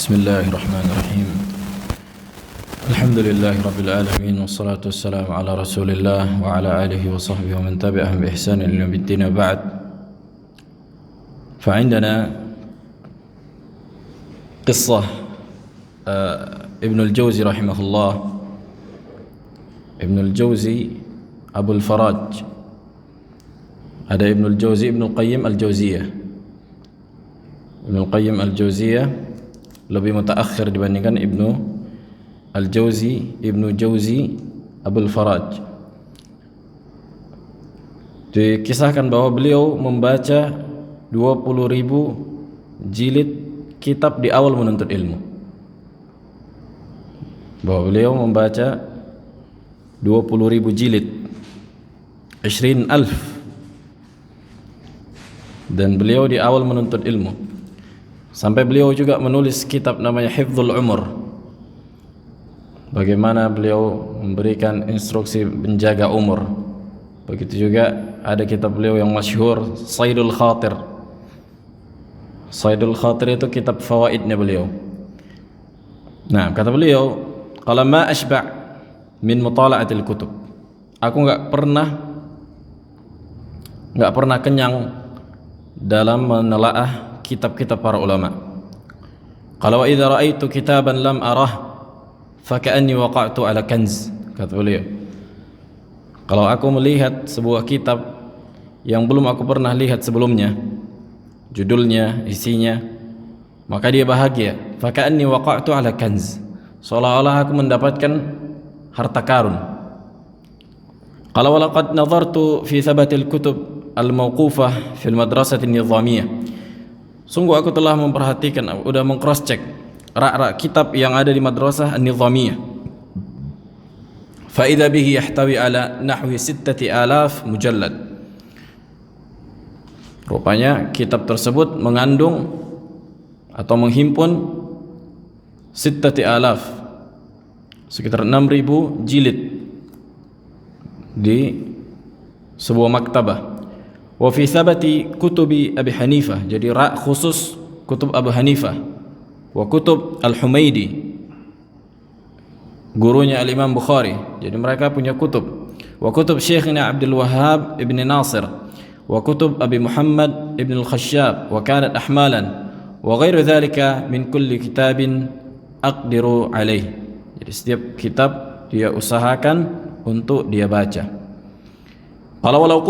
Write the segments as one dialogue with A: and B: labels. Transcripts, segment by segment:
A: Bismillahirrahmanirrahim. Alhamdulillahi rabbil alamin, wassalatu wassalamu ala Rasulillah wa ala alihi wa sahbihi wa man tabi'ahum bi ihsan ila yaumiddin. Ba'd. Fa'indana qissah Ibn al-Jawzi rahimahullah. Ibn al-Jawzi Abul Faraj. Ada Ibn al-Jawzi, Ibn al-Qayyim al-Jawziyah. Ibn al-Qayyim al-Jawziyah lebih mutaakhir dibandingkan Ibnu Al-Jauzi, Ibnu Jauzi Abul Faraj. Dikisahkan bahwa beliau membaca 20.000 jilid kitab di awal menuntut ilmu. Bahwa beliau membaca 20.000 jilid, 20.000, dan beliau di awal menuntut ilmu. Sampai beliau juga menulis kitab namanya Hifdzul Umur. Bagaimana beliau memberikan instruksi menjaga umur. Begitu juga ada kitab beliau yang masyhur, Saidul Khatir. Saidul Khatir itu kitab fawaidnya beliau. Nah, kata beliau, "Qala ma ashba' min mutala'atil kutub." Aku enggak pernah kenyang dalam menelaah kitab-kitab para ulama. Kalau idza ra'aitu kitaban lam arah faka'anni waqa'tu ala kanz, kata beliau. Kalau aku melihat sebuah kitab yang belum aku pernah lihat sebelumnya, judulnya, isinya, maka dia bahagia. Faka'anni waqa'tu ala kanz, seolah-olah aku mendapatkan harta karun. Kalau walaqad nazartu fi thabatil kutub al-mawqufah fil madrasah an-nizamiyah. Sungguh aku telah memperhatikan, sudah meng-cross check rak-rak kitab yang ada di madrasah an-nizamiyah. Fa idza bihi yahtawi ala nahwi 6,000 mujallad. Rupanya kitab tersebut mengandung atau menghimpun 6,000, sekitar 6.000 jilid di sebuah maktabah. Wa fi thabati kutubi Abi Hanifah, jadi rak khusus kutub Abu Hanifah. Wa kutub Al-Humaidi, gurunya Al-Imam Bukhari, jadi mereka punya kutub. Wa kutub Syekhina Abdul Wahhab ibn Nasir, wa kutub Abi Muhammad ibn Al-Khashab, wa kanat ahmalan, wa ghairu dhalika min kulli kitabin aqdiru alaih. Jadi setiap kitab dia usahakan untuk dia baca. Walau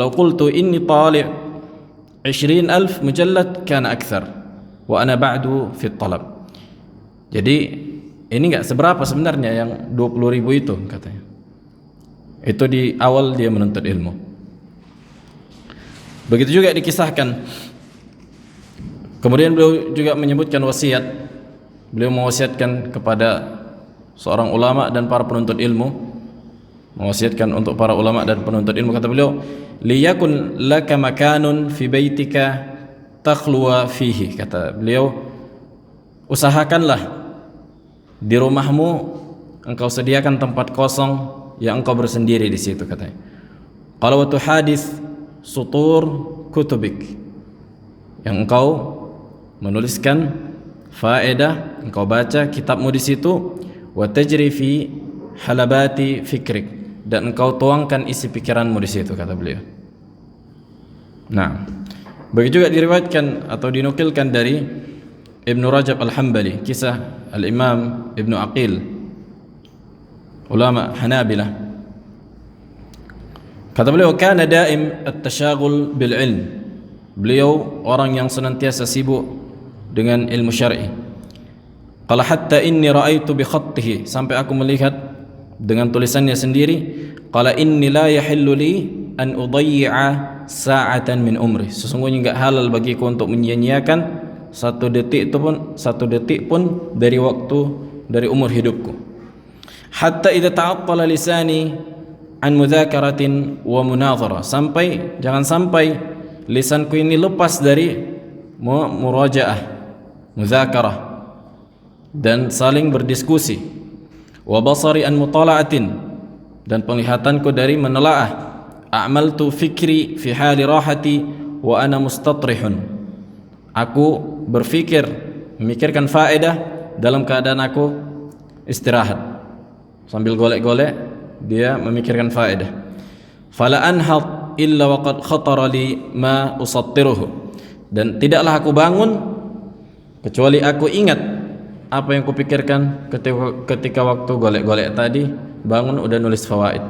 A: qultu inni tali' 20,000 mujallad kana akthar wa ana ba'du fi talab. Jadi ini enggak seberapa sebenarnya yang 20.000 itu, katanya. Itu di awal dia menuntut ilmu. Begitu juga dikisahkan. Kemudian beliau juga menyebutkan wasiat. Beliau mewasiatkan kepada seorang ulama dan para penuntut ilmu. Mewasiatkan untuk para ulama dan penuntut ilmu, kata beliau, liyakun laka makanun fi baitika takhluwa fihi. Kata beliau, usahakanlah di rumahmu engkau sediakan tempat kosong yang engkau bersendiri di situ, katanya. Qala wa tuhadits sutur kutubik, yang engkau menuliskan faedah, engkau baca kitabmu di situ. Wa tajri fi halabati fikrik, dan engkau tuangkan isi pikiranmu di situ, kata beliau. Nah, begitu juga diriwayatkan atau dinukilkan dari Ibnu Rajab Al-Hambali, kisah Al-Imam Ibnu Aqil, ulama Hanabilah. Kata beliau, kana daim at-tashaghul bil ilm. Beliau orang yang senantiasa sibuk dengan ilmu syar'i. Qala hatta inni ra'aitu bi khattihi, sampai aku melihat dengan tulisannya sendiri. Qala inni la yahillu li an udayyi'a sa'atan min umri. Sesungguhnya enggak halal bagiku untuk menyia-nyiakan satu detik pun dari waktu, dari umur hidupku. Hatta idza ta'attala lisani an mudhakaratin wa munadhara, jangan sampai lisanku ini lepas dari murajaah, mudzakarah, dan saling berdiskusi. Wa basari an mutala'atin, dan penglihatanku dari menelaah. A'maltu fikri fi hali rahati wa ana mustatrihun. Aku berfikir memikirkan faedah dalam keadaan aku istirahat. Sambil golek-golek dia memikirkan faedah. Fala anhad illa waqad khatara li ma usattiruhu. Dan tidaklah aku bangun kecuali aku ingat apa yang kupikirkan ketika waktu golek-golek tadi. Bangun udah nulis fawaid.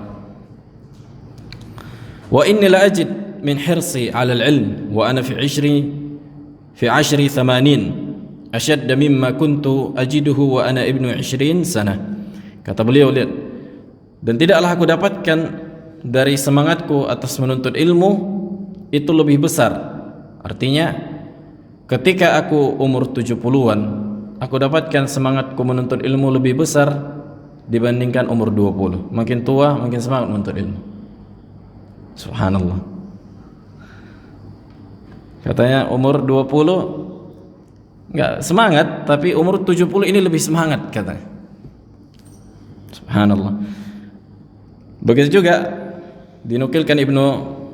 A: Wa inni la ajid min hirsi 'ala al-'ilm wa ana fi 'ashri 80 ashadd mimma kuntu ajiduhu wa ana ibnu 20 sana. Kata beliau, lihat, dan tidaklah aku dapatkan dari semangatku atas menuntut ilmu itu lebih besar. Artinya ketika aku umur 70-an, aku dapatkan semangatku menuntut ilmu lebih besar dibandingkan umur 20. Makin tua makin semangat menuntut ilmu. Subhanallah. Katanya umur 20 enggak semangat, tapi umur 70 ini lebih semangat katanya. Subhanallah. Begitu juga dinukilkan Ibnu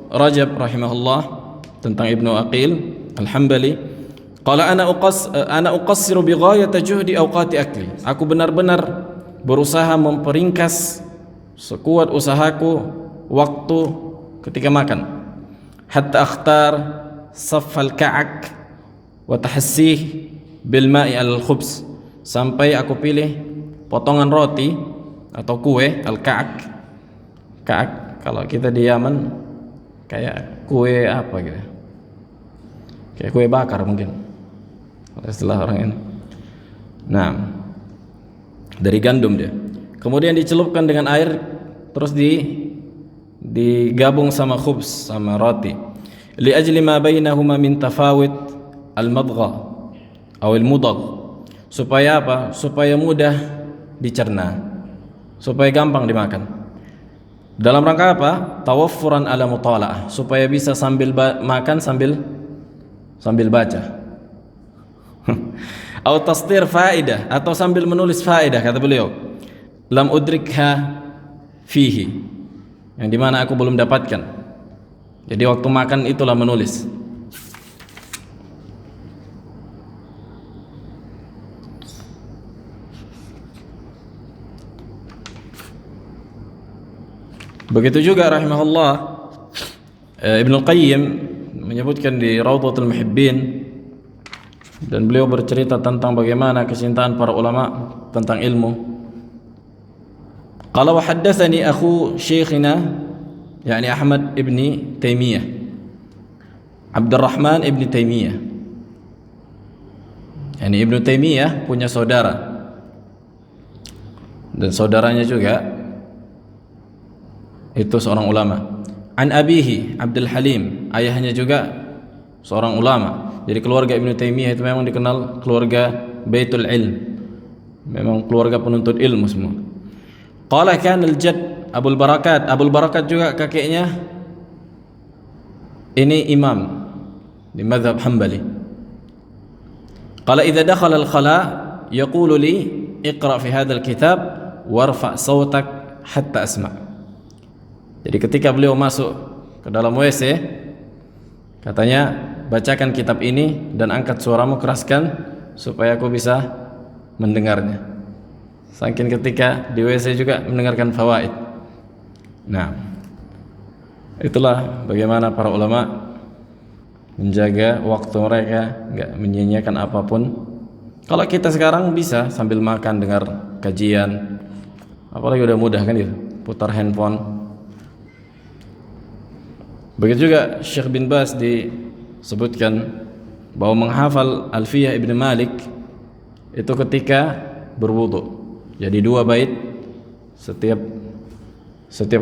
A: Rajab rahimahullah tentang Ibnu Aqil Al-Hambali, qala ana uqassiru bi ghayati juhdi awqati akli. Aku benar-benar berusaha memperingkas sekuat usahaku waktu ketika makan. Hatta akhtar saffal ka'ak wa tahassih bil ma'i al-khubz. Sampai aku pilih potongan roti atau kue al-ka'ak. Ka'ak kalau kita di Yaman kayak kue apa gitu. Kayak kue bakar mungkin. Istilah orang ini. Nah, dari gandum dia. Kemudian dicelupkan dengan air, terus digabung sama khubz, sama roti. Li ajli ma bainahuma min tafawut al-madgha atau al-mudagh. Supaya apa? Supaya mudah dicerna. Supaya gampang dimakan. Dalam rangka apa? Tawaffuran ala mutala'ah, supaya bisa sambil makan sambil baca. Atau tasdir faedah, atau sambil menulis faedah. Kata beliau, lam udrikha fihi, yang dimana aku belum dapatkan. Jadi waktu makan itulah menulis. Begitu juga rahimahullah Ibnu Qayyim menyebutkan di Raudhatul Muhibbin, dan beliau bercerita tentang bagaimana kecintaan para ulama tentang ilmu. Qala wa haddatsani akhu syekhina, yakni Ahmad ibni Taimiyah, Abdurrahman ibni Taimiyah. Yani Ibnu Taimiyah punya saudara, dan saudaranya juga itu seorang ulama. An abihi Abdul Halim, ayahnya juga seorang ulama. Jadi keluarga Ibnu Taimiyah itu memang dikenal keluarga Baitul Ilm, memang keluarga penuntut ilmu semua. Qala kana al-jadd Abul Barakat, Abul Barakat juga kakeknya ini imam di mazhab Hambali. Qala idza dakhala al-khala yaqulu li iqra fi hadzal kitab warfa sautak hatta asma'. Jadi ketika beliau masuk ke dalam WC, katanya, bacakan kitab ini dan angkat suaramu, keraskan supaya aku bisa mendengarnya. Saking ketika di WC juga mendengarkan fawaid. Nah, itulah bagaimana para ulama menjaga waktu mereka, enggak menyia-nyiakan apapun. Kalau kita sekarang bisa sambil makan dengar kajian, apalagi udah mudah kan gitu, putar handphone. Begitu juga Syekh bin Baz disebutkan bahwa menghafal Alfiyah Ibn Malik itu ketika berwudu. Jadi 2 bait, setiap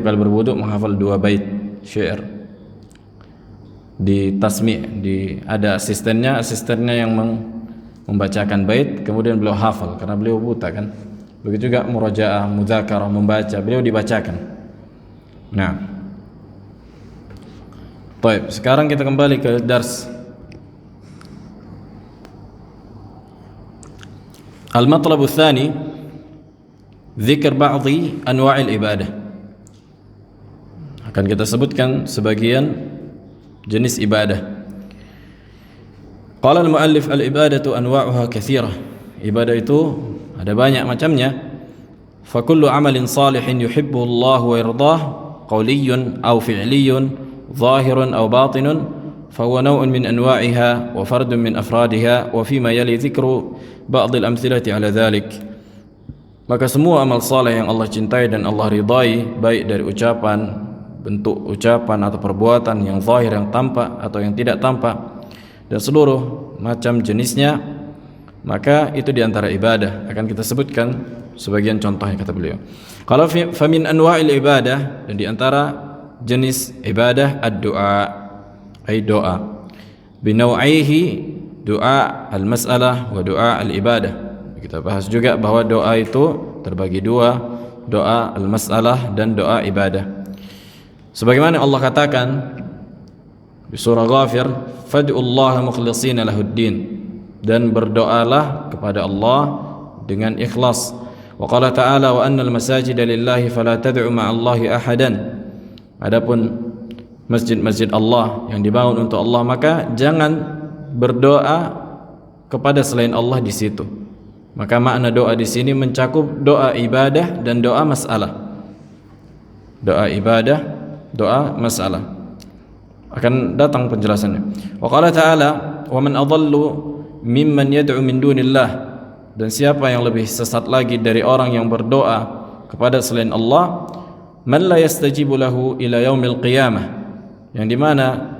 A: kali berwudu menghafal 2 bait syair. Di tasmi', ada asistennya yang membacakan bait, kemudian beliau hafal karena beliau buta kan. Begitu juga murajaah, mudzakarah, membaca, beliau dibacakan. Nah, baik, sekarang kita kembali ke dars. Al-matlabu tsani, dzikr ba'dhi anwa'il ibadah. Akan kita sebutkan sebagian jenis ibadah. Qala al-muallif al-ibadatu anwa'uha katsirah. Ibadah itu ada banyak macamnya. Fa kullu amalin salihin yuhibbuhu Allah wa yardah, qawliyyun aw fi'liyyun, zahirun aw batinun, fa huwa naw'un min anwa'iha wa fardun min afradiha wa fima yali dzikru ba'd al-amthilati 'ala dhalik. Maka semua amal saleh yang Allah cintai dan Allah ridai, baik dari ucapan, bentuk ucapan atau perbuatan yang zahir, yang tampak atau yang tidak tampak, dan seluruh macam jenisnya, maka itu diantara ibadah. Akan kita sebutkan sebagian contohnya, kata beliau. Kalau famin anwa'il ibadah, dan diantara jenis ibadah ad-du'a, ay doa, binawaihi, doa al-mas'alah wa doa al-ibadah. Kita bahas juga bahwa doa itu terbagi dua, doa al-mas'alah dan doa ibadah. Sebagaimana Allah katakan di surah Ghafir, fad'ullaha mukhlishina lahuddin, dan berdoalah kepada Allah dengan ikhlas. Wa qala ta'ala wa annal masajida lillahi fala tad'u ma'allahi ahadan. Adapun masjid-masjid Allah yang dibangun untuk Allah, maka jangan berdoa kepada selain Allah di situ. Maka makna doa di sini mencakup doa ibadah dan doa masalah. Doa ibadah, doa masalah. Akan datang penjelasannya. Wa qala ta'ala wa man adallu mimman yad'u min dunillah, dan siapa yang lebih sesat lagi dari orang yang berdoa kepada selain Allah, man la yastajibu lahu ila yaumil qiyamah, yang dimana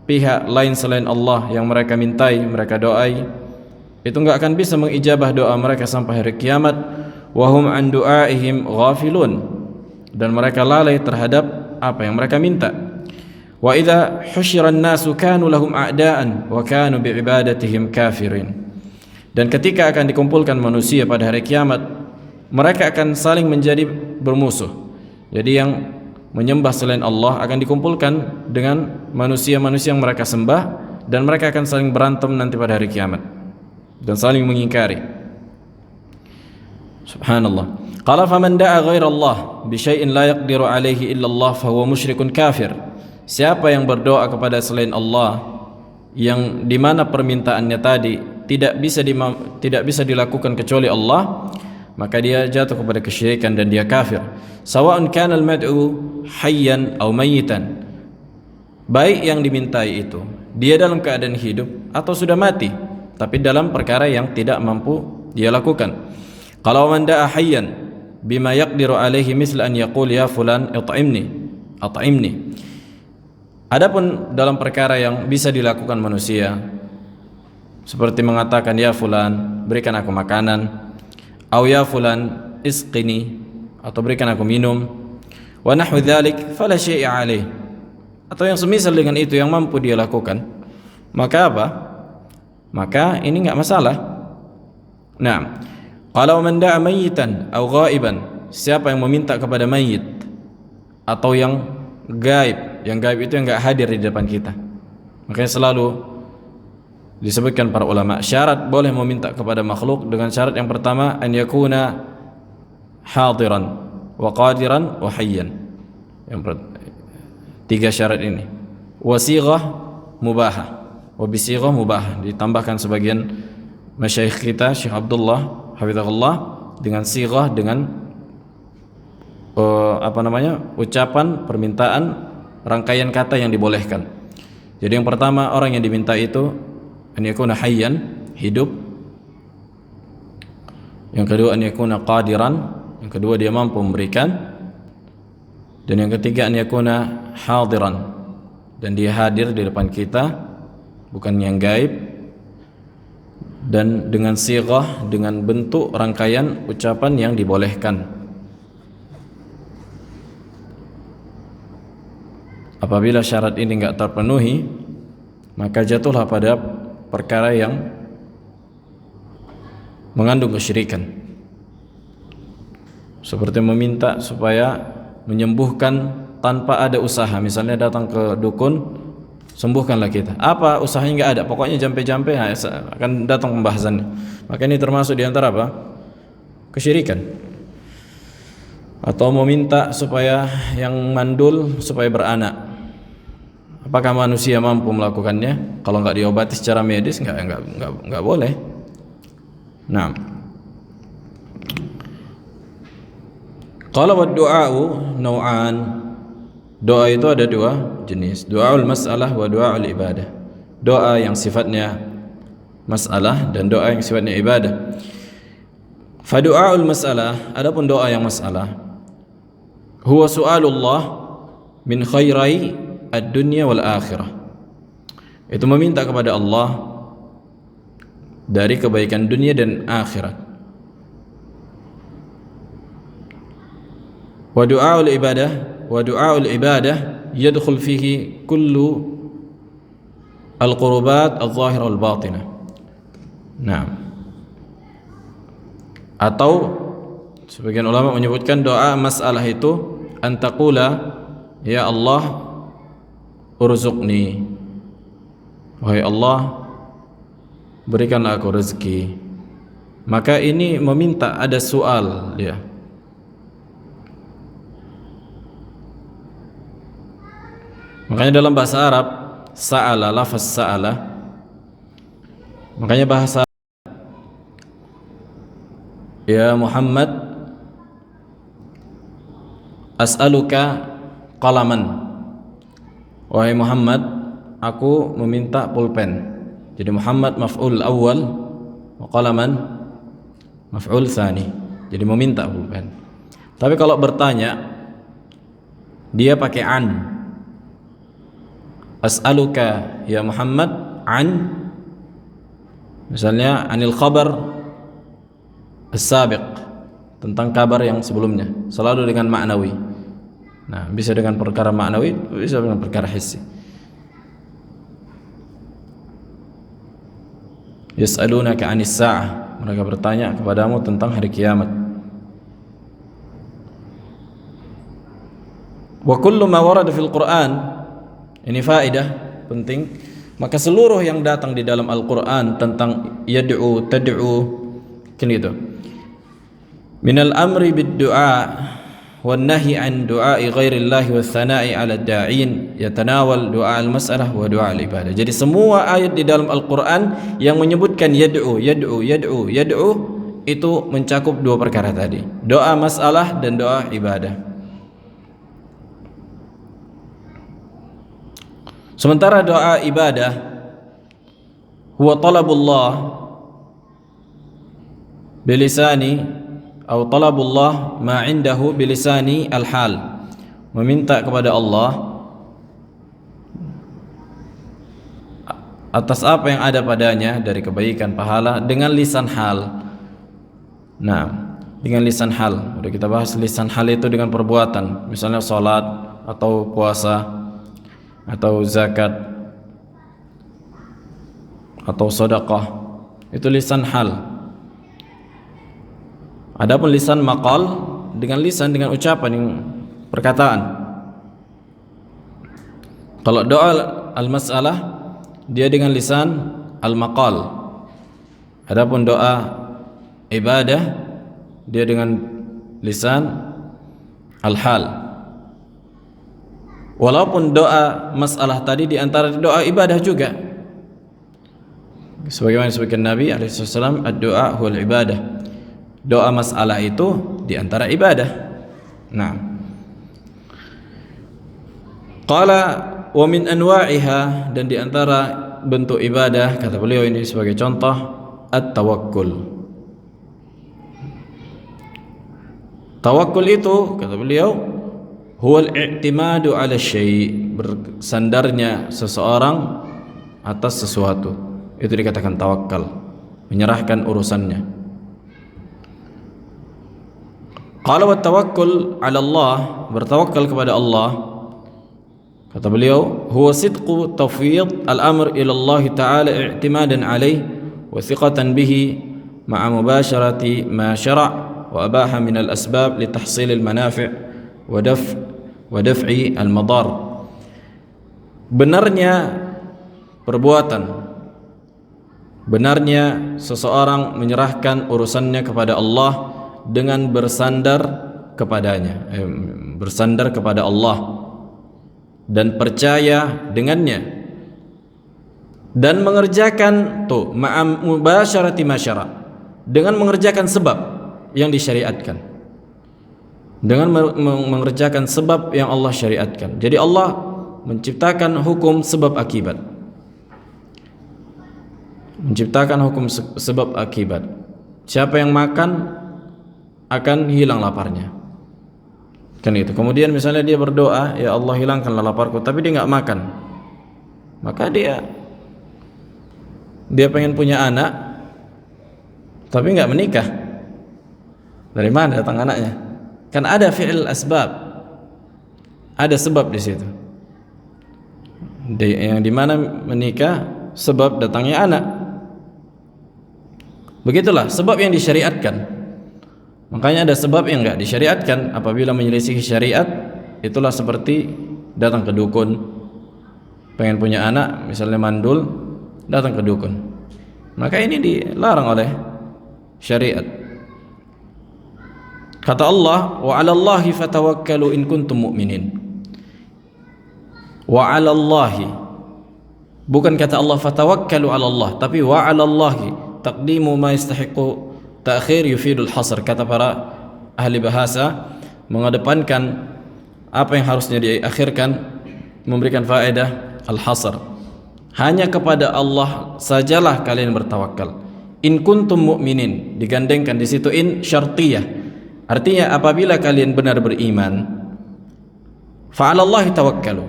A: pihak lain selain Allah yang mereka mintai, mereka doai, itu enggak akan bisa mengijabah doa mereka sampai hari kiamat. Wa hum an du'aihim ghafilun, dan mereka lalai terhadap apa yang mereka minta. Wa idza husyiran nasu kanu lahum a'daan wa kanu bi'ibadatihim kafirin, dan ketika akan dikumpulkan manusia pada hari kiamat, mereka akan saling menjadi bermusuh. Jadi yang menyembah selain Allah akan dikumpulkan dengan manusia-manusia yang mereka sembah, dan mereka akan saling berantem nanti pada hari kiamat dan saling mengingkari. Subhanallah. Qala faman da'a ghaira Allah bi syai'in la yaqdiru alaihi illa Allah fa huwa musyrikun kafir. Siapa yang berdoa kepada selain Allah yang di mana permintaannya tadi tidak bisa dilakukan kecuali Allah, maka dia jatuh kepada kesyirikan dan dia kafir. Sawa'un kana al-mad'u hayyan aw mayyitan, baik yang dimintai itu dia dalam keadaan hidup atau sudah mati, tapi dalam perkara yang tidak mampu dia lakukan. Kalau man da'a hayyan bima yaqdiru alaihi misla an yaqul ya fulan at'imni. Adapun dalam perkara yang bisa dilakukan manusia, seperti mengatakan ya fulan berikan aku makanan, atau ya fulan isqini, atau berikan aku minum, wa nahwu dzalik fala syai'a alaih, atau yang semisal dengan itu yang mampu dia lakukan, maka apa? Maka ini enggak masalah. Nah, kalau man da'a mayyitan aw ghaiban, siapa yang meminta kepada mayit atau yang gaib, yang gaib itu yang enggak hadir di depan kita. Makanya selalu disebutkan para ulama, syarat boleh meminta kepada makhluk dengan syarat yang pertama, an yakuna hadiran wa qadiran wa hayyan. Yang tiga syarat ini. Wasighah mubahah, wa bisighah mubahah. Ditambahkan sebagian masyayikh kita, Syekh Abdullah hafizahullah, dengan sighah, dengan ucapan, permintaan, rangkaian kata yang dibolehkan. Jadi yang pertama, orang yang diminta itu an yakuna hayyan, hidup. Yang kedua, an yakuna qadiran, yang kedua dia mampu memberikan. Dan yang ketiga, an yakuna hadiran, dan dia hadir di depan kita, bukan yang gaib. Dan dengan sighah, dengan bentuk rangkaian ucapan yang dibolehkan. Apabila syarat ini enggak terpenuhi, maka jatuhlah pada perkara yang mengandung kesyirikan. Seperti meminta supaya menyembuhkan tanpa ada usaha. Misalnya datang ke dukun, sembuhkanlah kita. Apa usahanya? Enggak ada. Pokoknya jampe-jampe, akan datang pembahasannya. Maka ini termasuk di antara apa? Kesyirikan. Atau meminta supaya yang mandul supaya beranak. Apakah manusia mampu melakukannya? Kalau nggak diobati secara medis nggak boleh. Nah, qala wa du'a'u naw'an. Doa itu ada dua jenis, doaul mas'alah wa doaul ibadah. Doa yang sifatnya masalah dan doa yang sifatnya ibadah. Fa du'aul mas'alah, adapun doa yang masalah, huwa su'alullah min khairai ad-dunya wal akhirah. Itu meminta kepada Allah dari kebaikan dunia dan akhirat. Wa du'aul ibadah yadkhul fihi kullu al-qurubat al-zahirah wal-batinah. Nah, atau sebagian ulama menyebutkan doa masalah itu antaqula, ya Allah urzuqni, wahai Allah berikanlah aku rezeki. Maka ini meminta, ada soal dia. Makanya dalam bahasa Arab sa'ala, lafaz sa'ala, makanya bahasa ya Muhammad as'aluka qalaman, wahai Muhammad aku meminta pulpen. Jadi Muhammad maf'ul awal wa qalaman maf'ul tsani, jadi meminta pulpen. Tapi kalau bertanya dia pakai an, as'aluka ya Muhammad an, misalnya anil khabar as-sabiq, tentang kabar yang sebelumnya, selalu dengan maknawi. Nah, bisa dengan perkara maknawi, bisa dengan perkara hissi. Yas'alunaka 'anis sa'ah, mereka bertanya kepadamu tentang hari kiamat. Wa kullu ma warada fil Qur'an, ini faedah penting, maka seluruh yang datang di dalam Al-Qur'an tentang yad'u, tad'u, kan gitu. Minal amri bid-du'a wan nahyi an du'a'i ghairillahi wath thana'i 'ala ad-da'in yatanawal du'a al-mas'alah wa du'a al-ibadah. Jadi semua ayat di dalam Al-Qur'an yang menyebutkan yad'u itu mencakup dua perkara tadi, doa masalah dan doa ibadah. Sementara doa ibadah huwa talabullah bilisani atau talabullah ma indahu bilisani al-hal, meminta kepada Allah atas apa yang ada padanya dari kebaikan pahala dengan lisan hal. Nah, dengan lisan hal, udah kita bahas lisan hal itu dengan perbuatan, misalnya salat atau puasa atau zakat atau sedekah, itu lisan hal. Adapun lisan maqal, dengan lisan, dengan ucapan, yang perkataan. Kalau doa al-mas'alah dia dengan lisan al-maqal. Adapun doa ibadah dia dengan lisan al-hal. Walaupun doa masalah tadi di antara doa ibadah juga, sebagaimana disebutkan Nabi alaihissalam, ad-du'a huwal ibadah, doa masalah itu di antara ibadah. Nah, qala wa min anwa'iha, dan di antara bentuk ibadah, kata beliau ini sebagai contoh, at-tawakkul. Tawakkul itu, kata beliau, huwal i'timadu 'ala syai', bersandarnya seseorang atas sesuatu. Itu dikatakan tawakal, menyerahkan urusannya. Qala wa tawakkul 'ala Allah, bertawakal kepada Allah, kata beliau, huwa sidqu tafwid al-amr ila Allah ta'ala i'timadan 'alayhi wa thiqatan bihi ma'a mubasharati ma syara' wa abaha min al-asbab li tahsil al-manafi' wa daf'i al-madar. Benarnya perbuatan, benarnya seseorang menyerahkan urusannya kepada Allah dengan bersandar kepadanya, bersandar kepada Allah, dan percaya dengannya dan mengerjakan mubasyarati masyara, dengan mengerjakan sebab yang disyariatkan, dengan mengerjakan sebab yang Allah syariatkan. Jadi Allah menciptakan hukum sebab akibat, menciptakan hukum sebab akibat. Siapa yang makan akan hilang laparnya, kan itu. Kemudian misalnya dia berdoa, ya Allah hilangkanlah laparku, tapi dia nggak makan, maka dia pengen punya anak tapi nggak menikah. Dari mana datang anaknya? Kan ada fi'il asbab, ada sebab di situ. Yang dimana menikah sebab datangnya anak. Begitulah sebab yang disyariatkan. Makanya ada sebab yang nggak disyariatkan. Apabila menyelisihi syariat, itulah seperti datang ke dukun, pengen punya anak, misalnya mandul, datang ke dukun. Maka ini dilarang oleh syariat. Kata Allah, wa 'alallahi fatawakkalu in kuntum mu'minin. Wa 'alallahi, bukan kata Allah fatawakkalu 'ala Allah, tapi wa 'alallahi, taqdimu ma yastahiqu ta'khir yufidul hasr. Kata para ahli bahasa, mengedepankan apa yang harusnya diakhirkan memberikan faedah al-hasr. Hanya kepada Allah sajalah kalian bertawakal. In kuntum mu'minin, digandengkan di situ in syartiyah, artinya apabila kalian benar beriman. Fa'alallahi tawakkalu,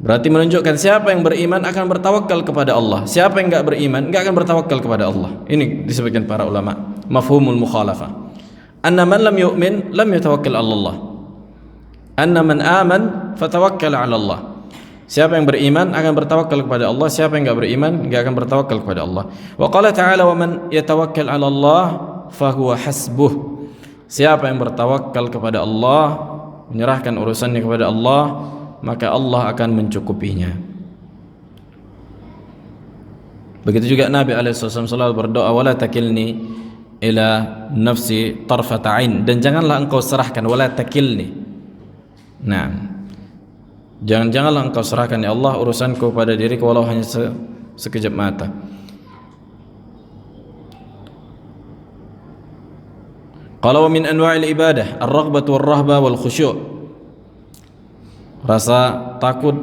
A: berarti menunjukkan siapa yang beriman akan bertawakal kepada Allah. Siapa yang enggak beriman enggak akan bertawakal kepada Allah. Ini disebutkan para ulama, mafhumul mukhalafah. Anna man lam yu'min lam yatawakkal 'ala Allah. Anna man aman fatawakkal 'ala Allah. Siapa yang beriman akan bertawakal kepada Allah, siapa yang enggak beriman enggak akan bertawakal kepada Allah. Wa qala ta'ala, wa man yatawakkal 'ala Allah fahuwa hasbuh. Siapa yang bertawakal kepada Allah, menyerahkan urusannya kepada Allah, maka Allah akan mencukupinya. Begitu juga Nabi SAW selalu berdoa, wala takilni ila nafsi tarfata ain, dan janganlah engkau serahkan, wala takilni. Nah, janganlah engkau serahkan ya Allah urusanku pada diriku walau hanya sekejap mata. Qala wa min anwa'il ibadah ar-raghbatu war-rahba wal khusyu'. Rasa takut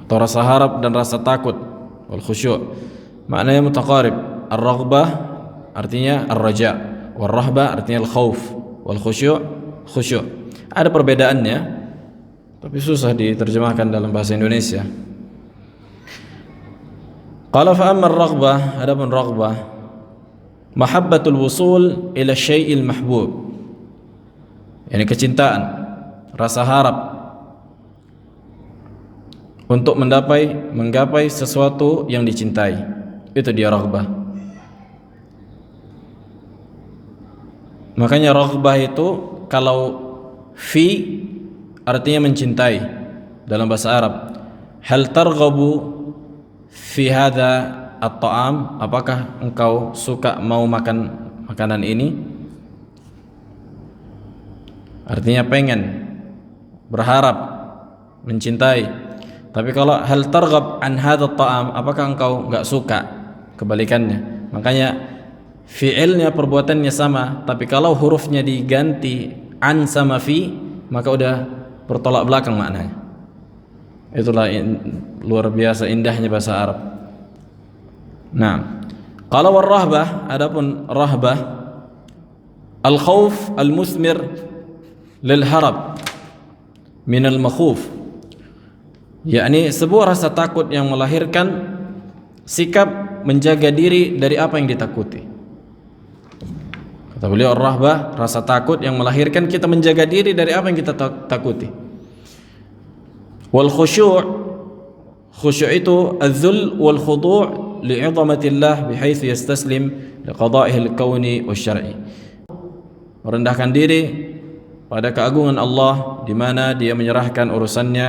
A: atau rasa harap dan rasa takut, wal khusyu', maknanya mutaqarib. Ar-raghbah artinya ar-raja, war-rahba artinya al-khauf, wal khusyu' khusyu'. Ada perbedaannya, tapi susah diterjemahkan dalam bahasa Indonesia. Qala fa amma ar-raghbah, adapun raghbah, mahabbatul wusul ila syai'il mahbub, yani kecintaan, rasa harap untuk menggapai sesuatu yang dicintai, itu dia raghbah. Makanya raghbah itu kalau fi artinya mencintai dalam bahasa Arab. Hal targhabu fi hadha at-ta'am, apakah engkau suka mau makan makanan ini? Artinya pengen, berharap, mencintai. Tapi kalau hal targhab an hadha at-ta'am, apakah engkau enggak suka? Kebalikannya. Makanya fi'ilnya, perbuatannya sama, tapi kalau hurufnya diganti an sama fi, maka udah bertolak belakang maknanya. Itulah luar biasa indahnya bahasa Arab. Nah, kalau war-rahbah, adapun rahbah, al-khauf al-musmir lil harab min al-makhuf, yakni sebuah rasa takut yang melahirkan sikap menjaga diri dari apa yang ditakuti. Kata beliau, ar-rahbah, rasa takut yang melahirkan kita menjaga diri dari apa yang kita takuti. Wal khusyu', khusyu' itu az-zul wal khudu' li'izamatillah bihaitsu yastaslim liqada'ihi al-kauni wasyar'i. Merendahkan diri pada keagungan Allah, di mana dia menyerahkan urusannya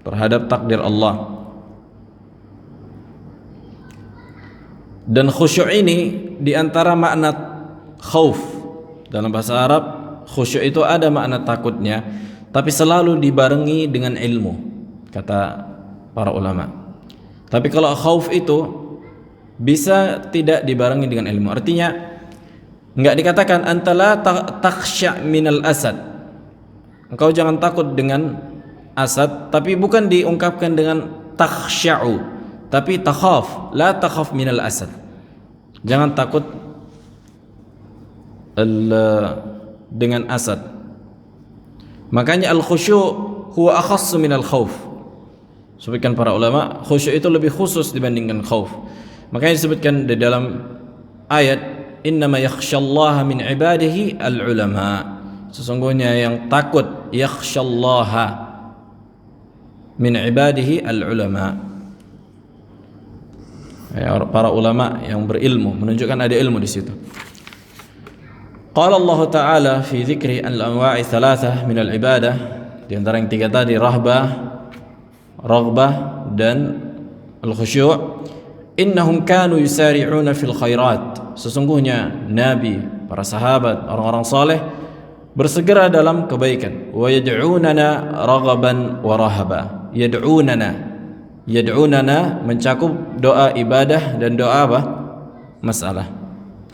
A: terhadap takdir Allah. Dan khusyuk ini di antara makna khauf dalam bahasa Arab, khusyuk itu ada makna takutnya, tapi selalu dibarengi dengan ilmu, kata para ulama. Tapi kalau khauf itu bisa tidak dibarengi dengan ilmu. Artinya enggak dikatakan antala takhsya minal asad, engkau jangan takut dengan asad, tapi bukan diungkapkan dengan takhsya'u, tapi takhaf, la takhaf minal asad, jangan takut dengan asad. Makanya al-khusyu' huwa akhassu minal khauf. Sebutkan para ulama, khusyuk itu lebih khusus dibandingkan khauf. Makanya disebutkan di dalam ayat, innama yakhsyallaha min ibadihi al-ulama. Sesungguhnya yang takut yakhsyallaha min ibadihi al-ulama, para ulama yang berilmu, menunjukkan ada ilmu di situ. Qala Allah Ta'ala fi dzikri al-anwa'i thalathah min al-ibadah, di antara yang tiga tadi, rahbah, raghbah dan al-khusyu'. Innahum kanu yusari'una fil khairat, sesungguhnya nabi, para sahabat, orang-orang saleh bersegera dalam kebaikan. Wa yad'unana raghaban wa rahaba. Yad'unana mencakup doa ibadah dan doa apa? Masalah.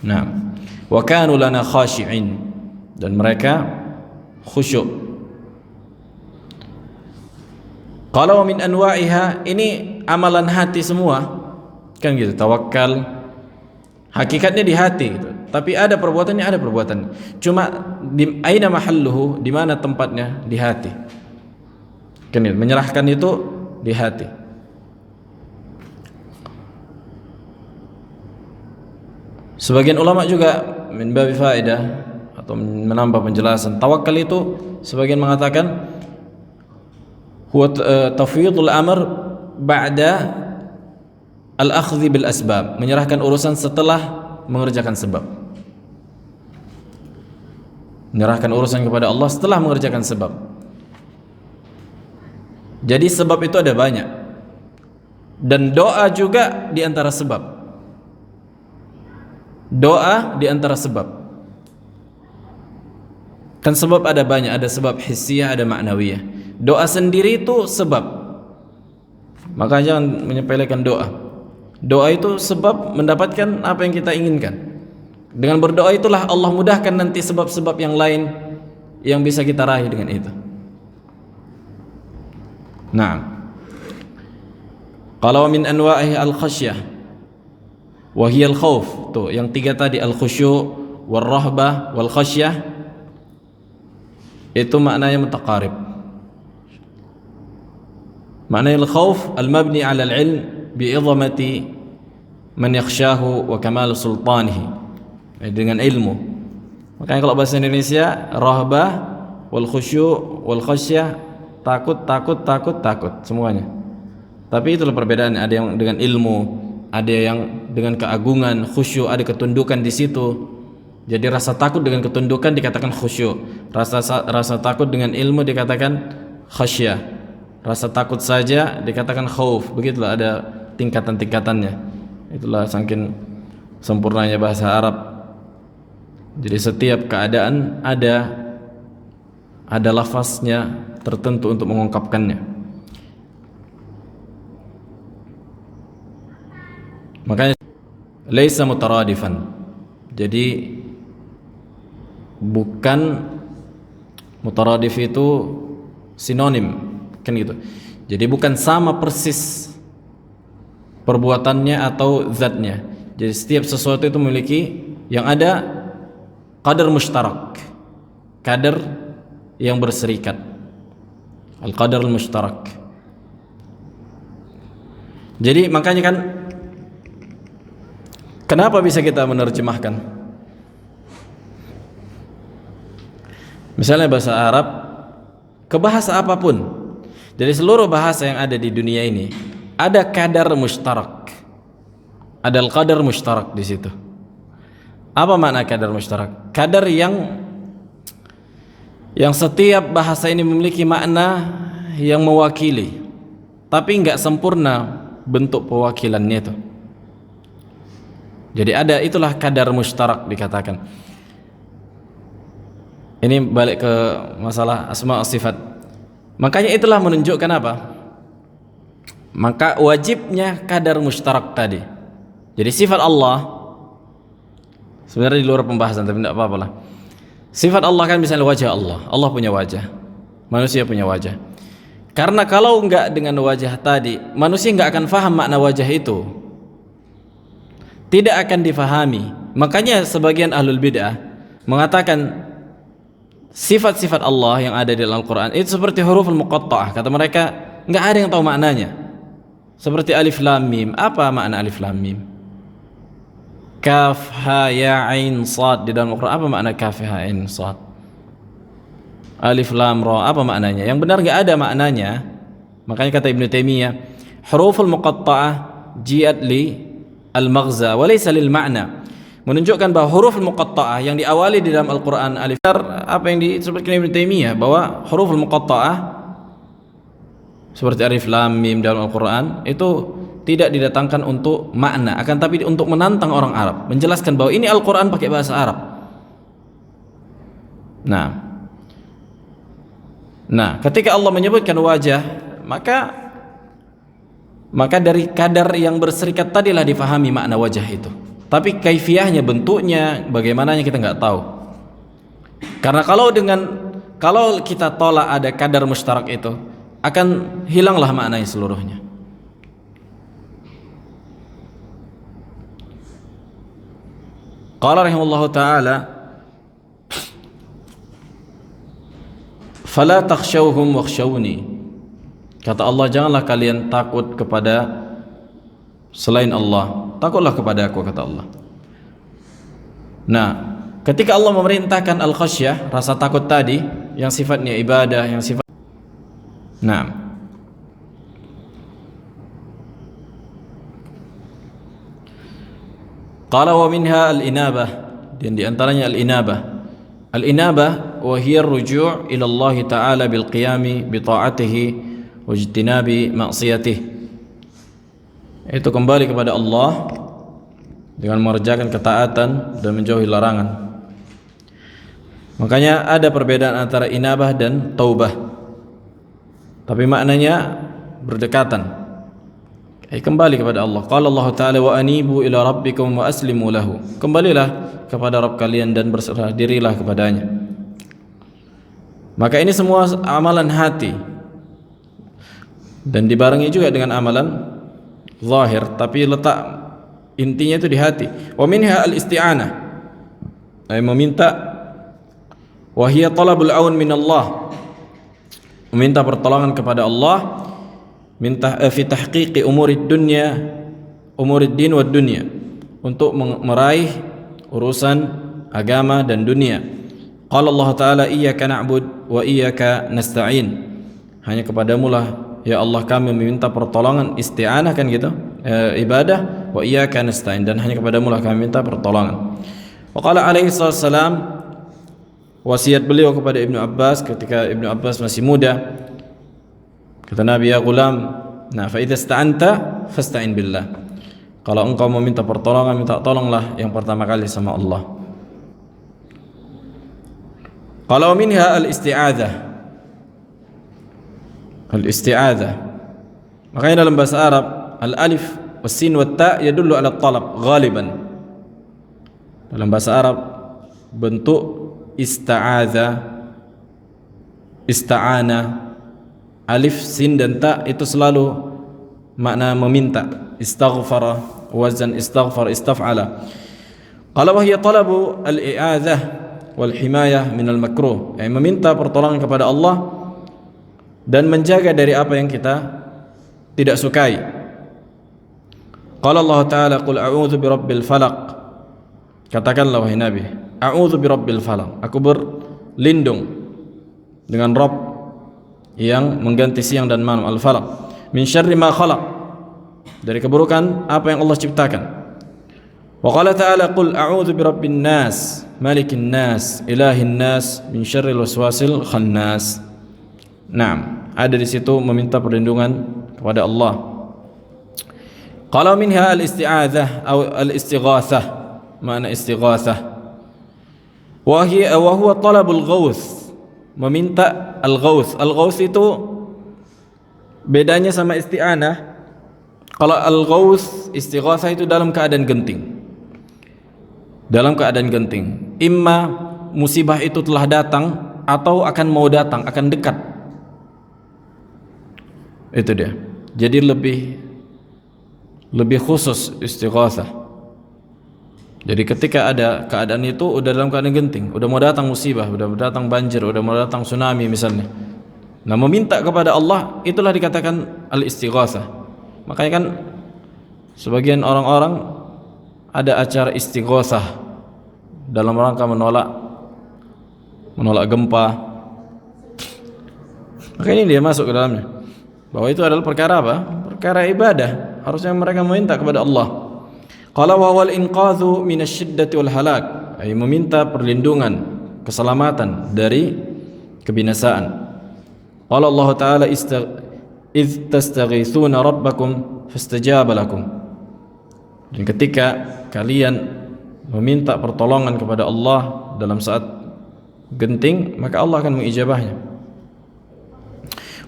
A: Nah, wa kanu lana khashi'in, dan mereka khusyuk. Qala wa min anwa'iha, ini amalan hati semua, kan gitu. Tawakal hakikatnya di hati gitu. Tapi ada perbuatannya, ada perbuatan. Cuma di aina mahalluhu, di mana tempatnya? Di hati. Kan gitu. Menyerahkan itu di hati. Sebagian ulama juga min babi faedah atau menambah penjelasan, tawakal itu sebagian mengatakan huwa tafwidul amr ba'da al-akhdhi bil asbab, menyerahkan urusan setelah mengerjakan sebab. Menyerahkan urusan kepada Allah setelah mengerjakan sebab. Jadi sebab itu ada banyak, dan doa juga di antara sebab. Doa di antara sebab. Kan sebab ada banyak, ada sebab hissiyah, ada ma'nawiyah. Doa sendiri itu sebab. Maka jangan menyepelekan doa. Doa itu sebab mendapatkan apa yang kita inginkan. Dengan berdoa itulah Allah mudahkan nanti sebab-sebab yang lain yang bisa kita raih dengan itu. Nah, kalau min anwa'ihi al-khasyah wa hiya al-khauf, tuh yang tiga tadi, al-khusyu' wal rahbah wal khasyah, itu maknanya mutaqarib. Maknanya al-khauf al-mabni 'ala al-'ilm bi'idhamati man yakhshahu wa kamal sultanihi, dengan ilmu. Makanya kalau bahasa Indonesia, rahbah wal khusyu' wal khasyah, takut semuanya. Tapi itulah perbedaan, ada yang dengan ilmu, ada yang dengan keagungan, khusyuk, ada ketundukan di situ. Jadi rasa takut dengan ketundukan dikatakan khusyuk, rasa takut dengan ilmu dikatakan khasyah, rasa takut saja dikatakan khauf. Begitulah, ada tingkatan-tingkatannya. Itulah saking sempurnanya bahasa Arab. Jadi setiap keadaan ada lafaznya tertentu untuk mengungkapkannya. Makanya laisa mutaradifan. Jadi bukan mutaradif itu sinonim, kan gitu. Jadi bukan sama persis perbuatannya atau zatnya. Jadi setiap sesuatu itu memiliki yang ada qadar mushtarak, qadar yang berserikat, al-qadar al-mushtarak. Jadi makanya kan kenapa bisa kita menerjemahkan? Misalnya bahasa Arab ke bahasa apapun. Jadi seluruh bahasa yang ada di dunia ini ada qadar mushtarak. Ada al-qadar mushtarak di situ. Apa makna qadar mushtarak? Qadar yang setiap bahasa ini memiliki makna yang mewakili, tapi enggak sempurna bentuk pewakilannya itu. Jadi ada, itulah qadar mushtarak dikatakan. Ini balik ke masalah asma wa sifat. Makanya itulah menunjukkan apa? Maka wajibnya kadar mustarak tadi. Jadi sifat Allah sebenarnya di luar pembahasan, tapi tidak apa-apa lah. Sifat Allah kan misalnya wajah Allah. Allah punya wajah, manusia punya wajah. Karena kalau enggak dengan wajah tadi, manusia enggak akan faham makna wajah itu, tidak akan difahami. Makanya sebagian ahlul bid'ah mengatakan sifat-sifat Allah yang ada di dalam Al-Quran itu seperti huruful muqatta'ah. Kata mereka enggak ada yang tahu maknanya. Seperti alif lam mim. Apa makna alif lam mim? Kaf ha ya ain sad. Di dalam Al-Quran apa makna kaf ha ain sad? Alif lam ra, apa maknanya? Yang benar enggak ada maknanya. Makanya kata Ibnu Taimiyah, huruful muqatta'ah ji'at li al-maghza wa laysa lil ma'na. Menunjukkan bahwa huruf muqatta'ah yang diawali di dalam Al-Quran alif, apa yang disebutkan Ibnu Taimiyah, bahwa huruf muqatta'ah seperti alif lam mim dalam Al-Quran itu tidak didatangkan untuk makna, akan tapi untuk menantang orang Arab, menjelaskan bahwa ini Al-Quran pakai bahasa Arab. Nah, ketika Allah menyebutkan wajah, maka dari kadar yang berserikat tadilah difahami makna wajah itu. Tapi kaifiyahnya, bentuknya, bagaimananya kita nggak tahu. Karena kalau kita tolak ada kadar mustarak itu, akan hilanglah maknanya seluruhnya. Qala rahimahullahu ta'ala, fala takhshawhum wakhshawni. Kata Allah, janganlah kalian takut kepada selain Allah, takutlah kepada aku, kata Allah. Nah, ketika Allah memerintahkan al-khasyah, rasa takut tadi, yang sifatnya ibadah, yang sifat. Nah, qala wa minha al-inabah, dan di antaranya al-inabah. Al-inabah wa hiya ar-ruju' ila Allah Ta'ala bil qiyami bi ta'atihi wa ijtinabi ma'siyatihi. Itu kembali kepada Allah dengan mengerjakan ketaatan dan menjauhi larangan. Makanya ada perbedaan antara inabah dan taubah, tapi maknanya berdekatan. Kembali kepada Allah. Qala Allah Ta'ala wa anibu ila rabbikum wa aslimu lahu. Kembalilah kepada Rabb kalian dan berserah dirilah kepadanya. Maka ini semua amalan hati, dan dibarengi juga dengan amalan zahir, tapi letak intinya itu di hati. Wa minha al-isti'anah, ay meminta, wa hiya talabul aun min Allah, meminta pertolongan kepada Allah, minta fi tahqiqi umurid dunya, umurid din wad dunya, untuk meraih urusan agama dan dunia. Qala Allah Ta'ala iyyaka na'bud wa iyyaka nasta'in. Hanya kepadamu lah ya Allah kami meminta pertolongan, isti'anah kan gitu, ibadah, wa iyyaka nasta'in, dan hanya kepadamu lah kami minta pertolongan. Wa qala alaihi salam, wasiat beliau kepada Ibnu Abbas ketika Ibnu Abbas masih muda, kata Nabi, ya gulam, nah fa idza ista'anta fasta'in billah. Kalau engkau meminta pertolongan, minta tolonglah yang pertama kali sama Allah. Kalau minha al-isti'adzah, al-isti'adzah, makanya dalam bahasa Arab al-alif was-sin wat-ta yadullu ala talab ghaliban. Dalam bahasa Arab bentuk ista'adza, ista'ana, alif, sin dan ta itu selalu makna meminta. Istaghfara, wazan istaghfar, istaf'ala. Qala wa hiya talabu al-i'adzah wal himayah min al-makruh, meminta pertolongan kepada Allah dan menjaga dari apa yang kita tidak sukai. Qala Allah Ta'ala, qul a'udzu birabbil falaq. Katakanlah wahai Nabi, a'udzu birabbil falaq, aku berlindung dengan Rabb yang mengganti siang dan malam, al-falaq, min syarri ma khalaq, dari keburukan apa yang Allah ciptakan. Wa qala ta'ala, qul a'udzu birabbin nas, malikin nas, ilahin nas, min syarril waswasil khannas. Naam, ada di situ meminta perlindungan kepada Allah. Qala minha al-isti'adzah atau al-istighatsah. Makna istighatsah Wa huwa talabul ghauth, meminta al-ghauth. Al-ghauth itu bedanya sama isti'anah. Kalau al-ghauth, istighatsah itu dalam keadaan genting. Dalam keadaan genting. Imma musibah itu telah datang atau akan mau datang, akan dekat. Itu dia. Jadi lebih khusus istighatsah. Jadi ketika ada keadaan itu udah dalam keadaan genting, udah mau datang musibah, udah mau datang banjir, udah mau datang tsunami misalnya. Nah, meminta kepada Allah itulah dikatakan al-istighatsah. Makanya kan sebagian orang-orang ada acara istighatsah dalam rangka menolak gempa. Maka ini dia masuk ke dalamnya. Bahwa itu adalah perkara apa? Perkara ibadah. Harusnya mereka meminta kepada Allah. Qala wa wal inqadhu minasyiddati wal halak, ay meminta perlindungan, keselamatan dari kebinasaan. Qala Allah Ta'ala idz tastaghitsuna rabbakum fastajaba lakum. Dan ketika kalian meminta pertolongan kepada Allah dalam saat genting, maka Allah akan mengijabahnya.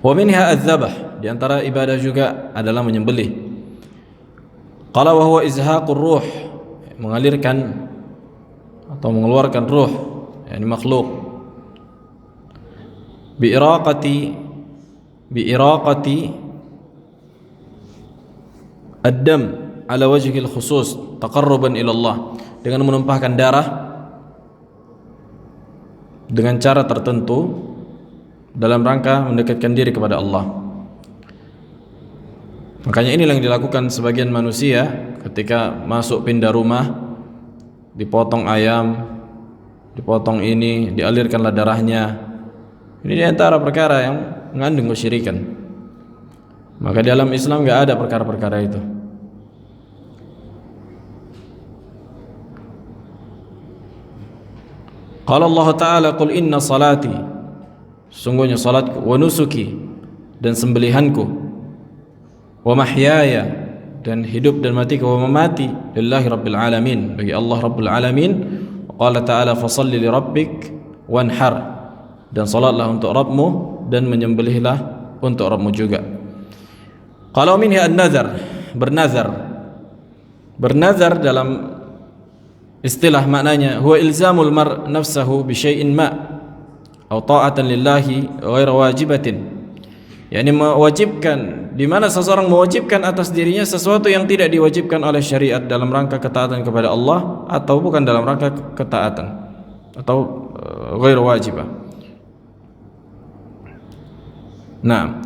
A: Wa minha adz-dzabh, di antara ibadah juga adalah menyembelih. Qala wa huwa izhaqur ruh, mengalirkan atau mengeluarkan ruh, yakni makhluk. Bi iraqati ad-dam ala wajhil khusus taqarruban ila Allah, dengan menumpahkan darah dengan cara tertentu dalam rangka mendekatkan diri kepada Allah. Makanya inilah yang dilakukan sebagian manusia ketika masuk pindah rumah, dipotong ayam, dipotong ini, dialirkanlah darahnya. Ini di antara perkara yang mengandung kesyirikan. Maka dalam Islam enggak ada perkara-perkara itu. Qala Allah Ta'ala qul inna salati, sungguhnya salatku, wa nusuki, dan sembelihanku, wa mahyaya, dan hidup dan matiku, wa mamati, lillahi rabbil alamin, bagi Allah rabbul alamin. Qala Ta'ala fasalli li rabbik wanhar, dan salatlah untuk Rabbmu dan menyembelihlah untuk Rabbmu juga. Qala minha an-nazar, bernazar dalam istilah maknanya huwa ilzamul mar nafsahu bi syai'in ma atau ta'atan lillahi ghaira wajibatin, yakni mewajibkan, di mana seseorang mewajibkan atas dirinya sesuatu yang tidak diwajibkan oleh syariat dalam rangka ketaatan kepada Allah, atau bukan dalam rangka ketaatan, atau ghair wajibah. Nah,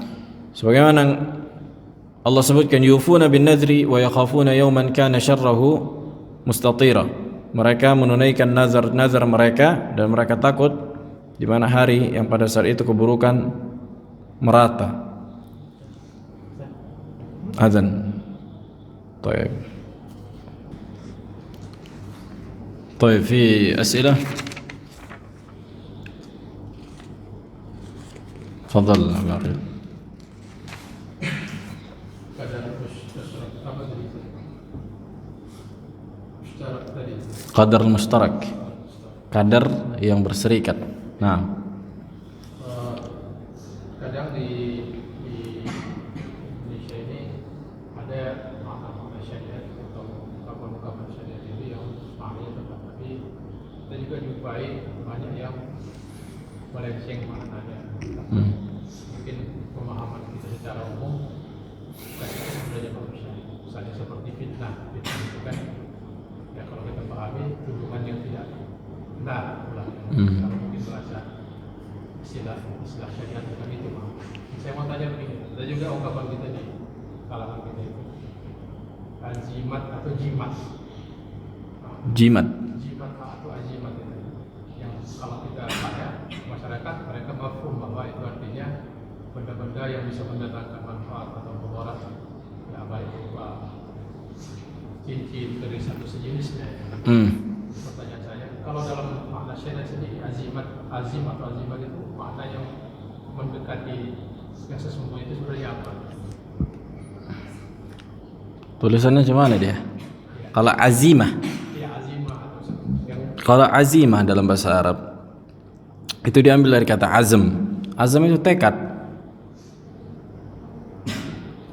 A: sebagaimana Allah sebutkan yufuna bin nadri wa yakhafuna yawman kana syarruhu mustatira, mereka menunaikan nazar mereka dan mereka takut di mana hari yang pada saat itu keburukan merata. Azan. طيب في أسئلة؟ تفضل باقي. Qadar mustarak, kadar yang berserikat. Nah,
B: kadang di Indonesia ini ada makna-makna syariat atau ungkapan-ungkapan syariat itu yang maknanya tepat, tapi kita juga jumpai banyak yang melenceng maknanya. Mungkin pemahaman kita secara umum itu sebenarnya manusia, misalnya seperti fitnah itu kan, ya kalau kita pahami tuduhan yang tidak benar pula. Kalau mungkin bahasa istilah syariat bukan itu. Saya mau tanya begini, ada juga ungkapan kita di kalangan kita itu azimat atau jimat.
A: Jimat
B: Atau azimat itu, yang kalau kita tanya masyarakat, mereka mafhum bahwa itu artinya benda-benda yang bisa mendatangkan manfaat atau mudarat, ya baik berupa cincin, keris atau sejenisnya. Pertanyaan saya, kalau dalam makna syariat sendiri azim atau azimat itu makna yang mendekati yang sesungguhnya itu sebenarnya apa?
A: Tulisannya cuma mana dia? Ya. Kalau azimah.
B: Ya azimah atau yang
A: Kalau azimah dalam bahasa Arab itu diambil dari kata azm. Azm itu tekad.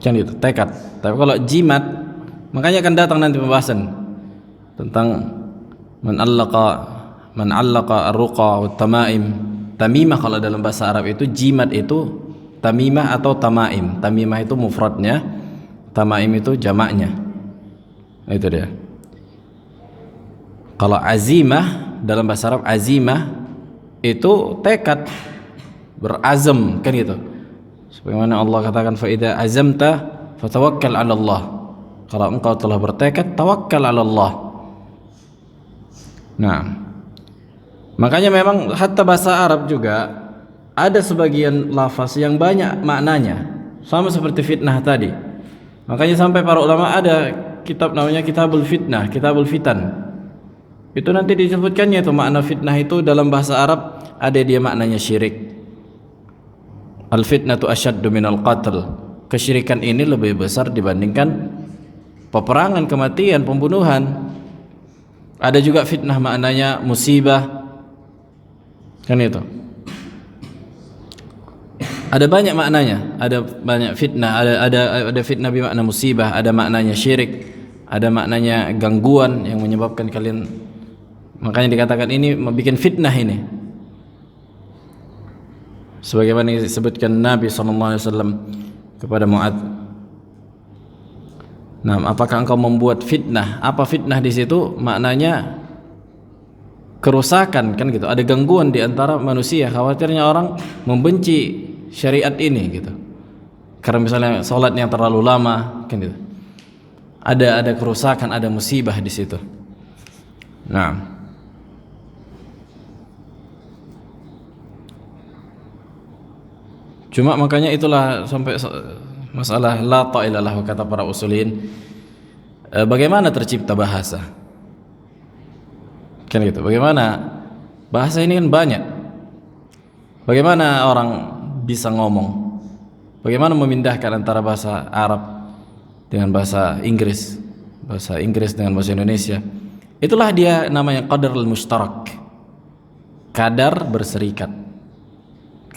A: Kan itu tekad. Tapi kalau jimat, makanya akan datang nanti pembahasan tentang man allaqa ar-ruqa wa tamaim. Tamimah kalau dalam bahasa Arab itu jimat itu tamimah atau tamaim. Tamimah itu mufradnya, tamaim itu jamaknya. Itu dia. Kalau azimah dalam bahasa Arab, azimah itu tekad, berazam, kan gitu. Sebagaimana Allah katakan fa idza azamta fatawakkal 'ala Allah. Kalau engkau telah bertekad, tawakkal 'ala Allah. Nah, makanya memang hatta bahasa Arab juga ada sebagian lafaz yang banyak maknanya, sama seperti fitnah tadi. Makanya sampai para ulama ada kitab namanya Kitabul Fitnah, Kitabul Fitan. Itu nanti disebutkannya itu makna fitnah itu dalam bahasa Arab ada dia maknanya syirik. Al-fitnatu asyaddu minal qatl. Kesyirikan ini lebih besar dibandingkan peperangan, kematian, pembunuhan. Ada juga fitnah maknanya musibah. Kan itu. Ada banyak maknanya, ada banyak fitnah, ada fitnah bermakna musibah, ada maknanya syirik, ada maknanya gangguan yang menyebabkan kalian. Makanya dikatakan ini membuat fitnah ini. Sebagaimana disebutkan Nabi SAW kepada Mu'adz. Nah, apakah engkau membuat fitnah? Apa fitnah di situ? Maknanya kerusakan, kan gitu. Ada gangguan di antara manusia. Khawatirnya orang membenci syariat ini gitu. Karena misalnya salat yang terlalu lama, kan gitu. Ada kerusakan, ada musibah di situ. Nah, cuma makanya itulah sampai masalah la ta'ilalah kata para usulin. Bagaimana tercipta bahasa? Kan gitu. Bagaimana bahasa ini kan banyak. Bagaimana orang bisa ngomong? Bagaimana memindahkan antara bahasa Arab dengan bahasa Inggris dengan bahasa Indonesia? Itulah dia namanya qadar al-mushtarak. Kadar berserikat.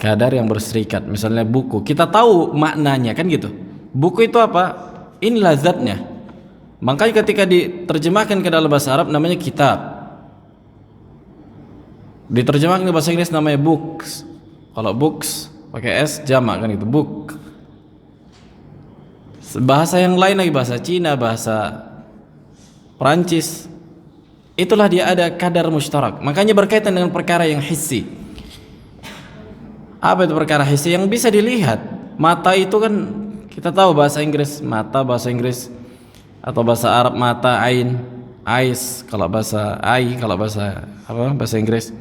A: Kadar yang berserikat. Misalnya buku, kita tahu maknanya, kan gitu. Buku itu apa? Inilah zatnya. Makanya ketika diterjemahkan ke dalam bahasa Arab namanya kitab. Diterjemahkan ke bahasa Inggris namanya books. Kalau books pakai S jamak, kan itu book. Bahasa yang lain lagi, bahasa Cina, bahasa Perancis. Itulah dia ada kadar mushtarak. Makanya berkaitan dengan perkara yang hissi. Apa itu perkara hissi yang bisa dilihat? Mata itu kan kita tahu bahasa Inggris mata, bahasa Inggris atau bahasa Arab mata, ain, eyes kalau bahasa kalau bahasa bahasa Inggris.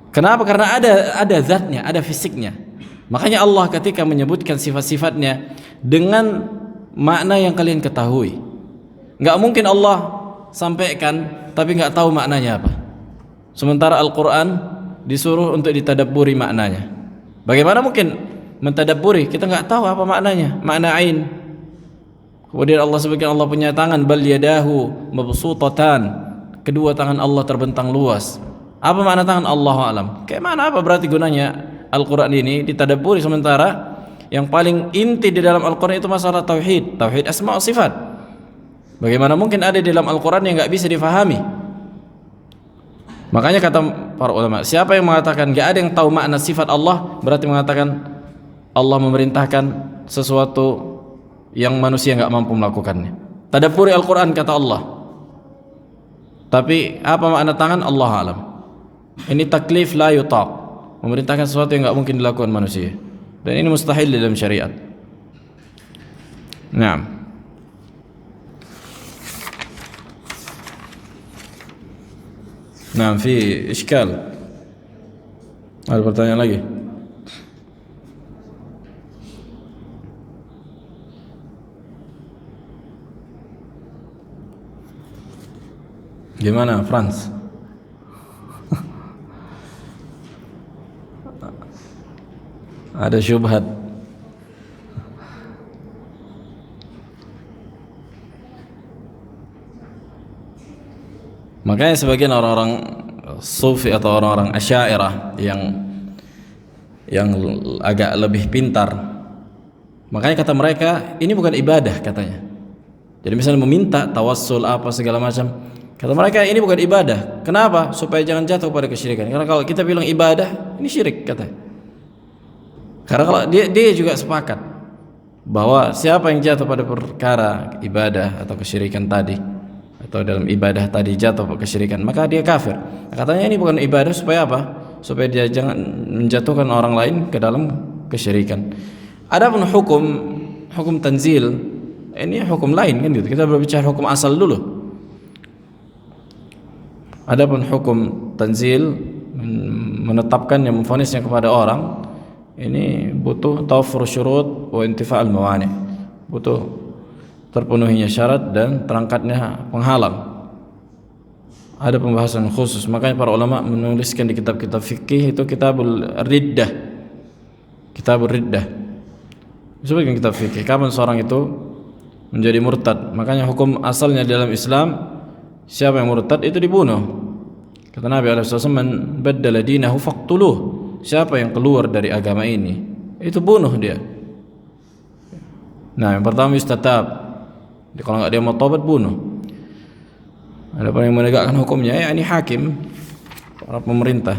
A: Kenapa? Karena ada zatnya, ada fisiknya. Makanya Allah ketika menyebutkan sifat-sifatnya dengan makna yang kalian ketahui. Enggak mungkin Allah sampaikan tapi enggak tahu maknanya apa. Sementara Al-Qur'an disuruh untuk ditadabburi maknanya. Bagaimana mungkin mentadabburi kita enggak tahu apa maknanya? Makna ain. Kemudian Allah sebutkan Allah punya tangan, bal yadahu mabsutatan. Kedua tangan Allah terbentang luas. Apa makna tangan? Allahu alam. Kayak mana apa berarti gunanya Al-Qur'an ini ditadabburi sementara yang paling inti di dalam Al-Qur'an itu masalah tauhid, tauhid asma wa sifat. Bagaimana mungkin ada di dalam Al-Qur'an yang enggak bisa difahami? Makanya kata para ulama, siapa yang mengatakan enggak ada yang tahu makna sifat Allah, berarti mengatakan Allah memerintahkan sesuatu yang manusia enggak mampu melakukannya. Tadabburi Al-Qur'an kata Allah. Tapi apa makna tangan? Allah alam. Ini taklif la yutaq. Memerintahkan sesuatu yang enggak mungkin dilakukan manusia. Dan ini mustahil dalam syariat. Nah, nah, fi iskal. Ada pertanyaan lagi? Gimana, Franz? Ada syubhat. Makanya sebagian orang-orang sufi atau orang-orang asy'ariyah yang agak lebih pintar, makanya kata mereka ini bukan ibadah katanya. Jadi misalnya meminta tawassul apa segala macam, kata mereka ini bukan ibadah. Kenapa? Supaya jangan jatuh pada kesyirikan. Karena kalau kita bilang ibadah, ini syirik kata. Karena kalau dia juga sepakat bahwa siapa yang jatuh pada perkara ibadah atau kesyirikan tadi, atau dalam ibadah tadi jatuh pada kesyirikan, maka dia kafir. Katanya ini bukan ibadah supaya apa? Supaya dia jangan menjatuhkan orang lain ke dalam kesyirikan. Adapun hukum tanzil, ini hukum lain kan gitu. Kita berbicara hukum asal dulu. Adapun hukum tanzil, menetapkan yang memvonisnya kepada orang, ini butuh tawaffur syurut wa intifa'al mawani', butuh terpenuhinya syarat dan terangkatnya penghalang. Ada pembahasan khusus, makanya para ulama menuliskan di kitab-kitab fikih itu kitabul riddah. Kitabul riddah. Sebagian kitab fikih kapan seorang itu menjadi murtad. Makanya hukum asalnya dalam Islam, siapa yang murtad itu dibunuh. Kata Nabi SAW, man baddala dinahu faqtuluh. Siapa yang keluar dari agama ini, itu bunuh dia. Nah, yang pertama istatab. Kalau enggak dia mau tobat, bunuh. Ada yang menegakkan hukumnya, ya ini hakim, para pemerintah.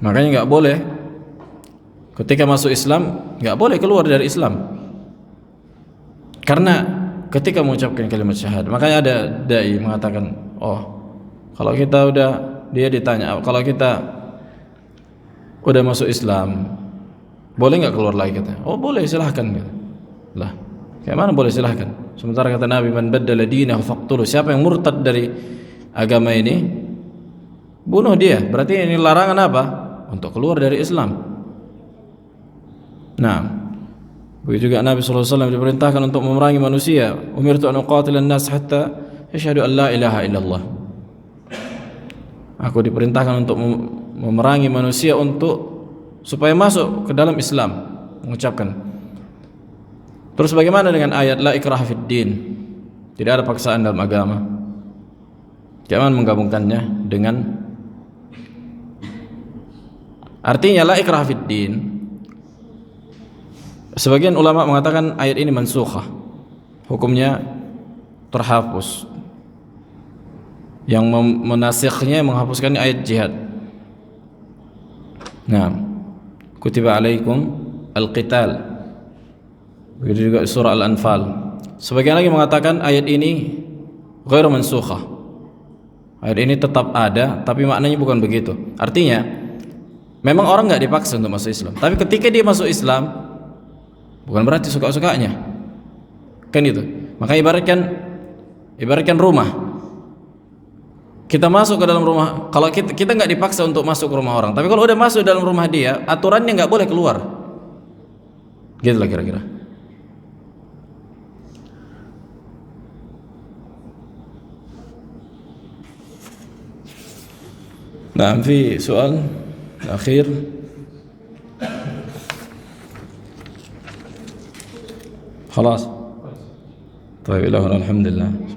A: Makanya enggak boleh ketika masuk Islam, enggak boleh keluar dari Islam. Karena ketika mengucapkan kalimat syahadat, makanya ada dai mengatakan, oh, kalau kita dia ditanya, kalau kita udah masuk Islam, boleh nggak keluar lagi? Katanya, oh boleh, silahkan. Lah, kayak mana boleh silahkan? Sementara kata Nabi, man baddala dinahu faqtuluh. Siapa yang murtad dari agama ini, bunuh dia. Berarti ini larangan apa? Untuk keluar dari Islam. Nah, begitu juga Nabi SAW diperintahkan untuk memerangi manusia. Umirtu an uqatilan nas hatta yashhadu an la ilaha illallah. Aku diperintahkan untuk memerangi manusia supaya masuk ke dalam Islam, mengucapkan. Terus bagaimana dengan ayat la ikraha fid din? Tidak ada paksaan dalam agama. Jangan menggabungkannya dengan artinya la ikraha fid din. Sebagian ulama mengatakan ayat ini mansukhah, hukumnya terhapus. Yang menasikhnya, menghapuskan ayat jihad. Nah, kutiba alaikum al-qital. Begitu juga surah Al-Anfal. Sebagian lagi mengatakan ayat ini ghairu mansukhah. Ayat ini tetap ada, tapi maknanya bukan begitu. Artinya, memang orang enggak dipaksa untuk masuk Islam. Tapi ketika dia masuk Islam, bukan berarti suka-sukanya. Kan itu. Maka ibaratkan rumah. Kita masuk ke dalam rumah, kalau kita nggak dipaksa untuk masuk ke rumah orang, tapi kalau udah masuk dalam rumah dia, aturannya nggak boleh keluar. Gitu lah kira-kira. Nah, في سؤال أخير. خلاص. طيب إلى هنا الحمد لله.